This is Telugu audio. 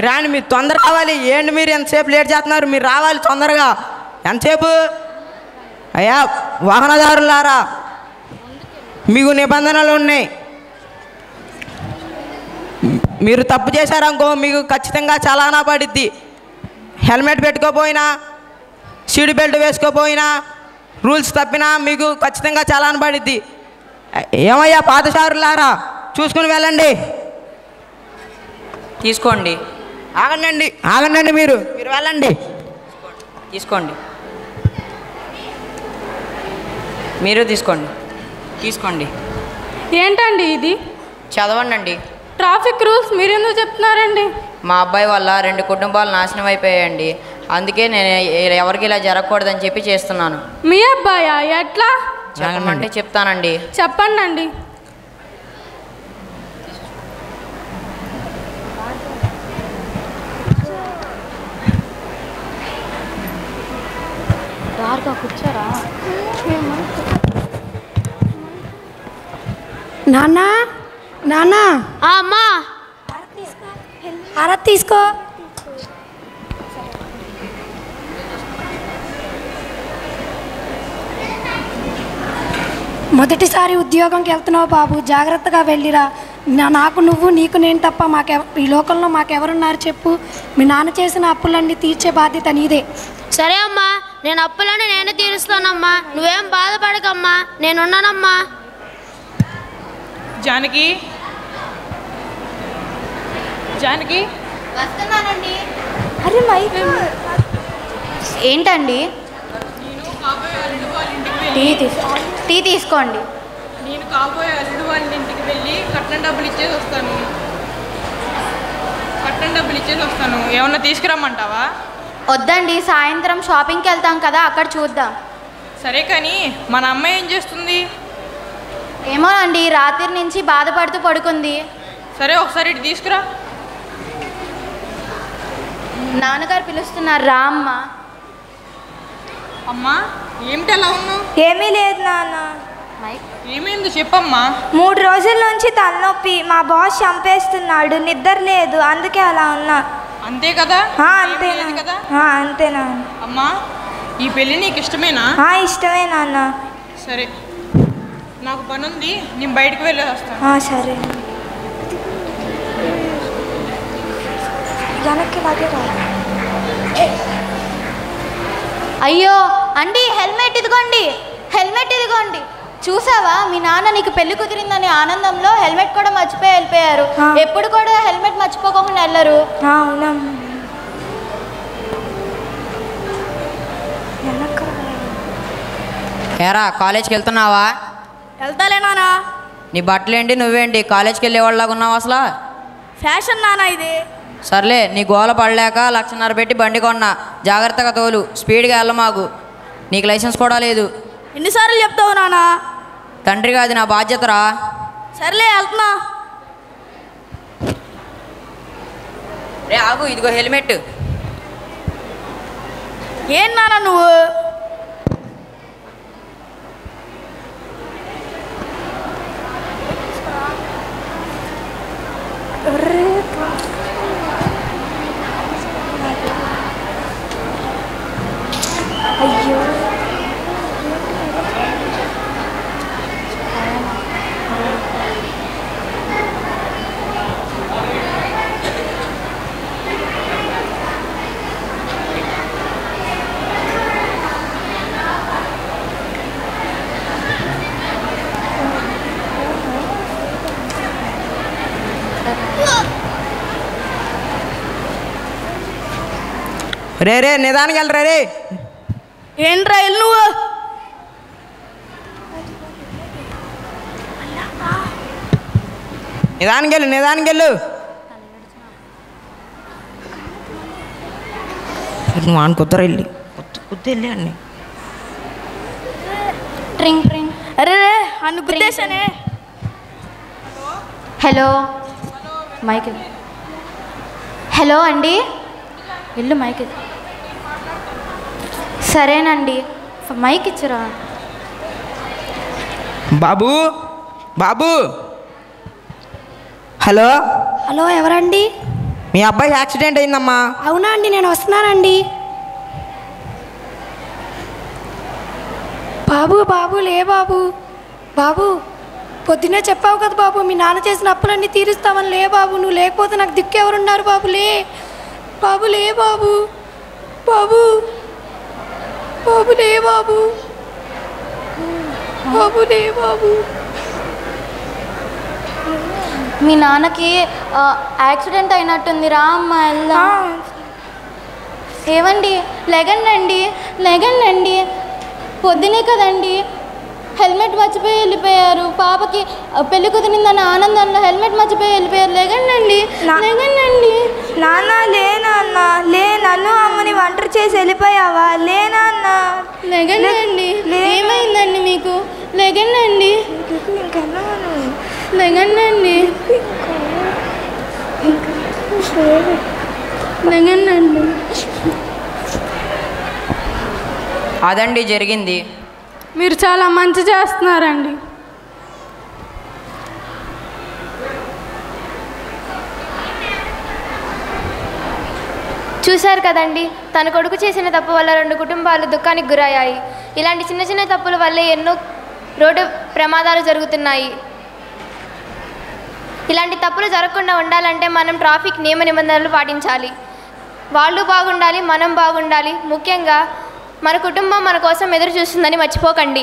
రాండి, మీరు తొందర కావాలి. ఏంటి మీరు ఎంతసేపు లేట్ చేస్తున్నారు? మీరు రావాలి తొందరగా. ఎంతసేపు? అయ్యా వాహనదారులారా, మీకు నిబంధనలు ఉన్నాయి. మీరు తప్పు చేశారనుకో మీకు ఖచ్చితంగా చలానా పడిద్ది. హెల్మెట్ పెట్టుకోపోయినా, సీట్ బెల్ట్ వేసుకోపోయినా, రూల్స్ తప్పినా మీకు ఖచ్చితంగా చలానా పడిద్ది. ఏమయ్యా పాదచారులారా, చూసుకుని వెళ్ళండి. తీసుకోండి. ఆగండి, ఆగండి, మీరు వెళ్ళండి. తీసుకోండి, మీరు తీసుకోండి. ఏంటండి ఇది? చదవండి. ట్రాఫిక్ రూల్స్ మీరెందుకు చెప్తున్నారండి? మా అబ్బాయి వల్ల 2 కుటుంబాలు నాశనం అయిపోయాయండి. అందుకే నేను ఎవరికి ఇలా జరగకూడదని చెప్పి చేస్తున్నాను. మీ అబ్బాయా? ఎట్లా చెప్పమంటే చెప్తానండి. చెప్పండి. కూర్చోరా నాన్నా. నాన్నా అమ్మా, అర తీసుకో. మొదటిసారి ఉద్యోగంకి వెళ్తున్నావు బాబు, జాగ్రత్తగా వెళ్ళిరా. నాకు నువ్వు, నీకు నేను తప్ప ఈ లోకంలో మాకెవరున్నారు చెప్పు? మీ నాన్న చేసిన అప్పులన్నీ తీర్చే బాధ్యత నీదే. సరే అమ్మా, నేను అప్పులని నేనే తీరుస్తానమ్మా. నువ్వేం బాధపడకమ్మా, నేనున్నానమ్మా. జానకి, వస్తున్నానండి. అరే మైక్ ఏంటండి? టీ తీసుకోండి. నేను కాబోయే అల్లుడు వాళ్ళ ఇంటికి వెళ్ళి కట్నం డబ్బులు ఇచ్చేసి వస్తాను. ఏమన్నా తీసుకురమ్మంటావా? వద్దండి, సాయంత్రం షాపింగ్కి వెళ్తాం కదా, అక్కడ చూద్దాం. సరే, కానీ మన అమ్మాయి ఏం చేస్తుంది? ఏమో అండి, రాత్రి నుంచి బాధపడుతూ పడుకుంది. సరే, ఒకసారి ఇటు తీసుకురా. నాన్నగారు పిలుస్తున్నారు, రా అమ్మా. అమ్మా, ఏమిటి అలా ఉన్నావు? ఏమీ లేదు నాన్న. ఏమైంది చెప్పమ్మా. 3 రోజుల నుంచి తలనొప్పి, మా బాస్ చంపేస్తున్నాడు, నిద్ర లేదు, అందుకే అలా ఉన్నా. అంతే కదా? అంతేనా? అమ్మా, ఈ పెళ్ళి నీకు ఇష్టమేనా? ఇష్టమే నాన్న. సరే, నాకు పని ఉంది, నేను బయటకు వెళ్ళేసి వస్తాను. సరే. అయ్యో అండి, హెల్మెట్ ఇదిగోండి. చూసావా, మీ నాన్న నీకు పెళ్లి కుదిరిందని ఆనందంలో హెల్మెట్ కూడా మర్చిపోయి వెళ్ళిపోయారు. ఎప్పుడు కూడా హెల్మెట్ మర్చిపోకుండా వెళ్ళరు. ఏరా, కాలేజ్కి వెళ్తున్నావా? వెళ్తాలే నాన్న. నీ బట్టలేంటి, నువ్వేంటి కాలేజ్కి వెళ్ళేవాళ్ళగా ఉన్నావు? అసలు ఫ్యాషన్ నాన్న ఇది. సర్లే, నీ గోల పడలేక 1,50,000 పెట్టి బండి కొన్నా. జాగ్రత్తగా తోలు, స్పీడ్గా వెళ్ళమాకు. నీకు లైసెన్స్ కూడా లేదు. ఎన్నిసార్లు చెప్తావు నాన్న? తండ్రిగా అది నా బాధ్యతరా. సర్లే, వెళ్తున్నా. రే ఆగు, ఇదిగో హెల్మెట్. ఏం నాన్న నువ్వు? అయ్యో, రే నిదానికి వెళ్ళరా. రే ఏంట్రా నువ్వు? నిదానికి వెళ్ళు. నువ్వు ఆన్ కుద్దరు వెళ్ళి వెళ్ళి అన్ని. అరే అన్ను గుద్దేశానే. Hello mike. హలో అండి, ఇల్లు మైక్. సరేనండి, మైక్ ఇచ్చరా. బాబు. హలో, ఎవరండి? మీ అబ్బాయి యాక్సిడెంట్ అయిందమ్మా. అవునా అండి, నేను వస్తున్నానండి. బాబు బాబు లే బాబు. బాబు పొద్దున్నే చెప్పావు కదా బాబు, మీ నాన్న చేసిన అప్పులన్నీ తీరుస్తామని. లే బాబు, నువ్వు లేకపోతే నాకు దిక్కు ఎవరున్నారు బాబు? లే బాబు, లే బాబు. బాబు బాబు లే బాబు. బాబు లే బాబు. మీ నాన్నకి యాక్సిడెంట్ అయినట్టుంది, రా అమ్మ వెళ్దాం. ఏమండి, లెగండి లెగండి. పొద్దునే కదండి హెల్మెట్ మర్చిపోయి వెళ్ళిపోయారు. పాపకి పెళ్లి కుదిరిందన్న ఆనందంలో హెల్మెట్ మర్చిపోయి వెళ్ళిపోయారు. లెగండి లెగండి. నాన్న లే నాన్న, లే. నన్ను అమ్మని ఒంటరి చేసి వెళ్ళిపోయావా? లే నాన్న. లెగండి. ఏమైందండి మీకు? లెగండి లెగండి లెగండి. అదండి జరిగింది. మీరు చాలా మంచి చేస్తున్నారండి. చూశారు కదండి, తన కొడుకు చేసిన తప్పు వల్ల 2 కుటుంబాలు దుఃఖానికి గురయ్యాయి. ఇలాంటి చిన్న చిన్న తప్పుల వల్లే ఎన్నో రోడ్డు ప్రమాదాలు జరుగుతున్నాయి. ఇలాంటి తప్పులు జరగకుండా ఉండాలంటే మనం ట్రాఫిక్ నియమ నిబంధనలు పాటించాలి. వాళ్ళు బాగుండాలి, మనం బాగుండాలి. ముఖ్యంగా మన కుటుంబం మన కోసం ఎదురు చూస్తుందని మర్చిపోకండి.